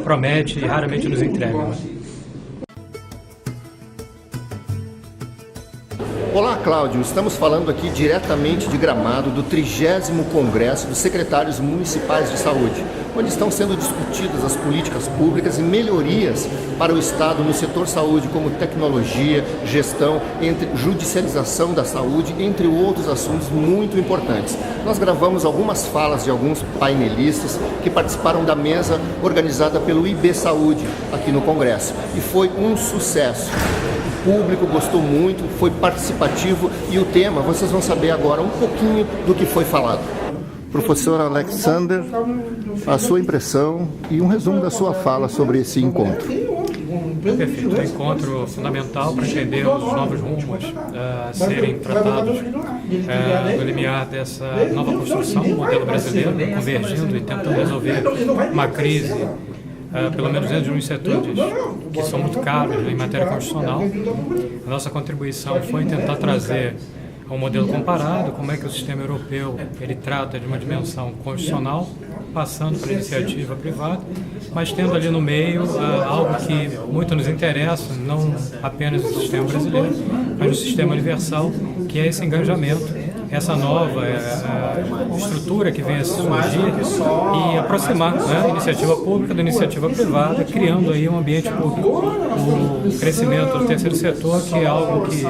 promete e raramente nos entrega. Olá, Cláudio. Estamos falando aqui diretamente de Gramado do 30º Congresso dos Secretários Municipais de Saúde, onde estão sendo discutidas as políticas públicas e melhorias para o Estado no setor saúde, como tecnologia, gestão, judicialização da saúde, entre outros assuntos muito importantes. Nós gravamos algumas falas de alguns painelistas que participaram da mesa organizada pelo IB Saúde aqui no Congresso, e foi um sucesso. O público gostou muito, foi participativo, e o tema, vocês vão saber agora um pouquinho do que foi falado. Professor Alexander, a sua impressão e um resumo da sua fala sobre esse encontro. Perfeito, um encontro fundamental para entendermos os novos rumos a serem tratados no limiar dessa nova construção, o modelo brasileiro, convergindo e tentando resolver uma crise, pelo menos dentro de uns setores que são muito caros em matéria constitucional. A nossa contribuição foi tentar trazer a um modelo comparado, como é que o sistema europeu ele trata de uma dimensão constitucional, passando para a iniciativa privada, mas tendo ali no meio algo que muito nos interessa, não apenas no sistema brasileiro, mas no sistema universal, que é esse engajamento, essa nova estrutura que vem a surgir e aproximar, né, a iniciativa pública da iniciativa privada, criando aí um ambiente público. O crescimento do terceiro setor, que é algo que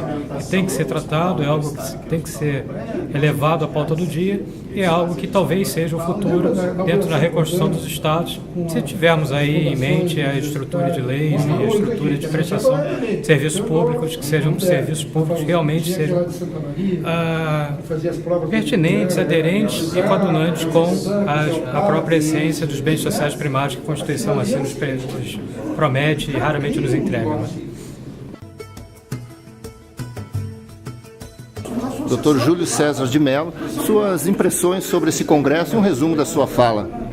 tem que ser tratado, é algo que tem que ser elevado à pauta do dia, e é algo que talvez seja o futuro dentro da reconstrução dos estados, se tivermos aí em mente a estrutura de leis e a estrutura de prestação de serviços públicos, que sejam serviços públicos que realmente sejam pertinentes, aderentes e coadunantes com a própria essência dos bens sociais primários que a Constituição assim nos promete e raramente nos entrega. Dr. Júlio César de Mello, suas impressões sobre esse congresso e um resumo da sua fala.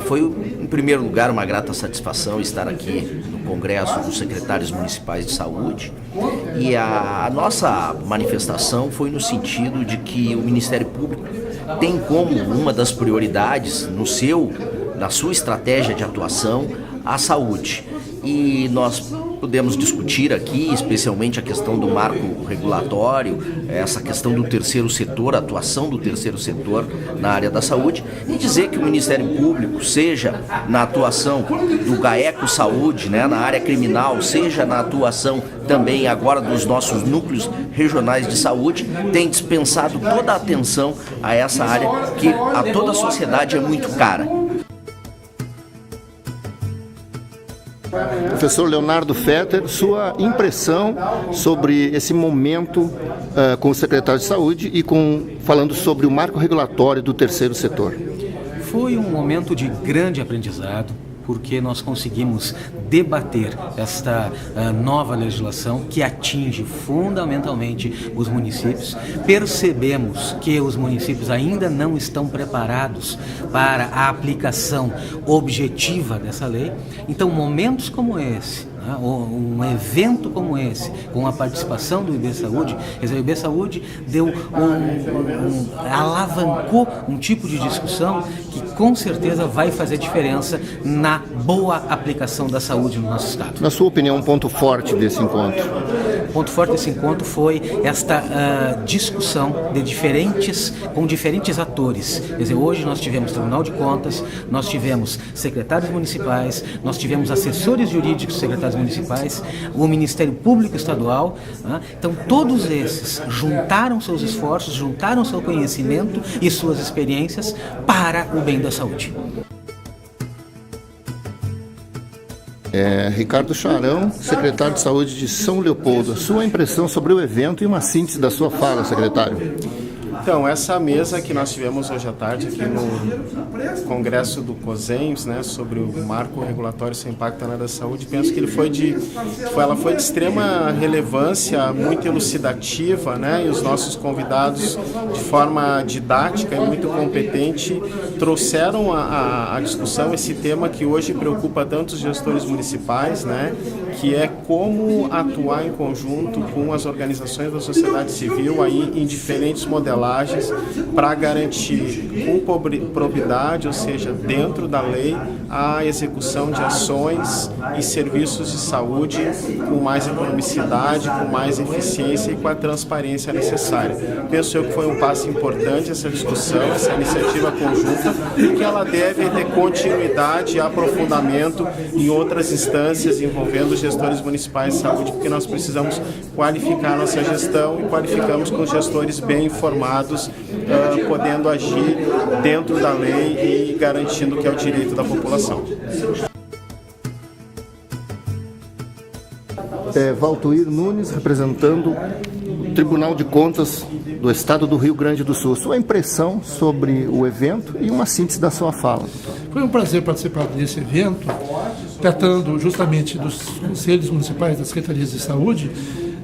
Foi, em primeiro lugar, uma grata satisfação estar aqui no Congresso dos Secretários Municipais de Saúde. E a nossa manifestação foi no sentido de que o Ministério Público tem como uma das prioridades na sua estratégia de atuação a saúde. E nós podemos discutir aqui, especialmente a questão do marco regulatório, essa questão do terceiro setor, a atuação do terceiro setor na área da saúde, e dizer que o Ministério Público, seja na atuação do GAECO Saúde, né, na área criminal, seja na atuação também agora dos nossos núcleos regionais de saúde, tem dispensado toda a atenção a essa área que a toda a sociedade é muito cara. Professor Leonardo Fetter, sua impressão sobre esse momento com o secretário de Saúde e falando sobre o marco regulatório do terceiro setor. Foi um momento de grande aprendizado, porque nós conseguimos debater esta nova legislação que atinge fundamentalmente os municípios. Percebemos que os municípios ainda não estão preparados para a aplicação objetiva dessa lei. Então, momentos como esse, um evento como esse, com a participação do IB Saúde, quer dizer, o IB Saúde alavancou um tipo de discussão que com certeza vai fazer diferença na boa aplicação da saúde no nosso estado. Na sua opinião, um ponto forte desse encontro? O ponto forte desse encontro foi esta discussão com diferentes atores. Quer dizer, hoje nós tivemos Tribunal de Contas, nós tivemos secretários municipais, nós tivemos assessores jurídicos secretários municipais, o Ministério Público Estadual. Então, todos esses juntaram seus esforços, juntaram seu conhecimento e suas experiências para o bem da saúde. Ricardo Charão, secretário de Saúde de São Leopoldo. Sua impressão sobre o evento e uma síntese da sua fala, secretário. Então, essa mesa que nós tivemos hoje à tarde aqui no Congresso do COSENS, né, sobre o marco regulatório sem impacto na área da saúde, penso que ela foi de extrema relevância, muito elucidativa, né, e os nossos convidados, de forma didática e muito competente, trouxeram à discussão esse tema que hoje preocupa tanto os gestores municipais, né, que é como atuar em conjunto com as organizações da sociedade civil aí em diferentes modelagens para garantir com probidade, ou seja, dentro da lei, a execução de ações e serviços de saúde com mais economicidade, com mais eficiência e com a transparência necessária. Penso eu que foi um passo importante essa discussão, essa iniciativa conjunta, e que ela deve ter continuidade e aprofundamento em outras instâncias envolvendo os gestores municipais de saúde, porque nós precisamos qualificar a nossa gestão e qualificamos com gestores bem informados, podendo agir dentro da lei e garantindo que é o direito da população. Valtuir Nunes, representando o Tribunal de Contas do Estado do Rio Grande do Sul. Sua impressão sobre o evento e uma síntese da sua fala. Foi um prazer participar desse evento, tratando justamente dos conselhos municipais das secretarias de saúde,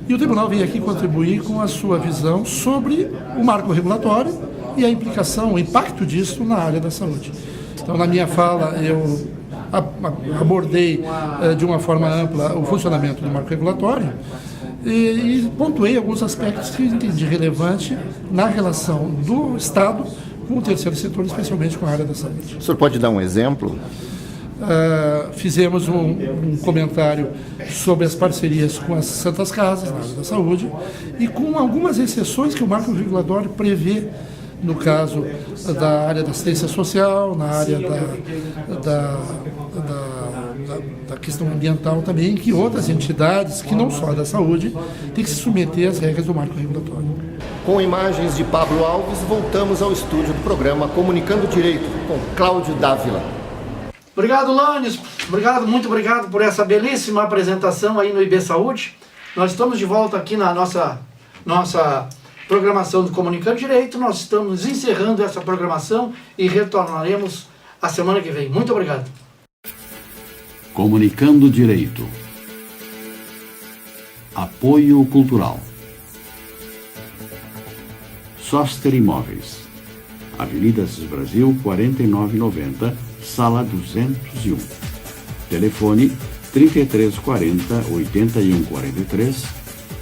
e o tribunal veio aqui contribuir com a sua visão sobre o marco regulatório e a implicação, o impacto disso na área da saúde. Então, na minha fala, eu abordei de uma forma ampla o funcionamento do marco regulatório e pontuei alguns aspectos que entendi relevante na relação do Estado com o terceiro setor, especialmente com a área da saúde. O senhor pode dar um exemplo? Fizemos um comentário sobre as parcerias com as Santas Casas, na área da saúde, e com algumas exceções que o marco regulatório prevê, no caso da área da assistência social, na área da questão ambiental também, que outras entidades, que não só a da saúde, têm que se submeter às regras do marco regulatório. Com imagens de Pablo Alves, voltamos ao estúdio do programa Comunicando Direito, com Cláudio Dávila. Obrigado, Lânis. Muito obrigado por essa belíssima apresentação aí no IB Saúde. Nós estamos de volta aqui na nossa programação do Comunicando Direito. Nós estamos encerrando essa programação e retornaremos a semana que vem. Muito obrigado. Comunicando Direito. Apoio Cultural. Soster Imóveis. Avenida Assis Brasil, 4990, Sala 201. Telefone 3340-8143,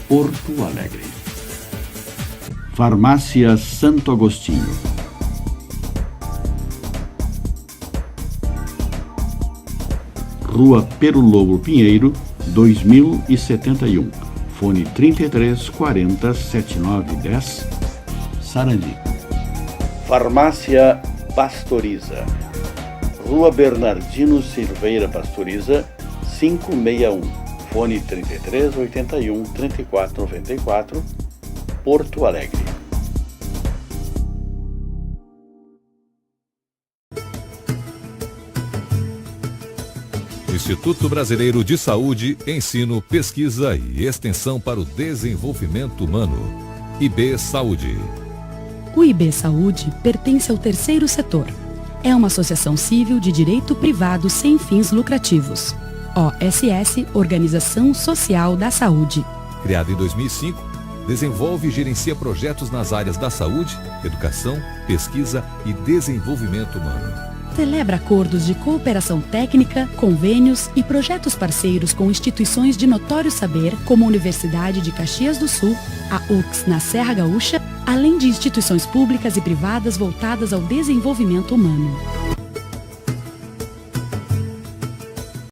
Porto Alegre. Farmácia Santo Agostinho. Rua Pero Lobo Pinheiro, 2071. Fone 3340-7910, Sarandi. Farmácia Pastoriza. Rua Bernardino Silveira Pastoriza, 561. Fone 3381-3494, Porto Alegre. Instituto Brasileiro de Saúde, Ensino, Pesquisa e Extensão para o Desenvolvimento Humano. IB Saúde. O IB Saúde pertence ao terceiro setor. É uma associação civil de direito privado sem fins lucrativos. OSS, Organização Social da Saúde. Criado em 2005, desenvolve e gerencia projetos nas áreas da saúde, educação, pesquisa e desenvolvimento humano. Celebra acordos de cooperação técnica, convênios e projetos parceiros com instituições de notório saber, como a Universidade de Caxias do Sul, a UCS na Serra Gaúcha, além de instituições públicas e privadas voltadas ao desenvolvimento humano.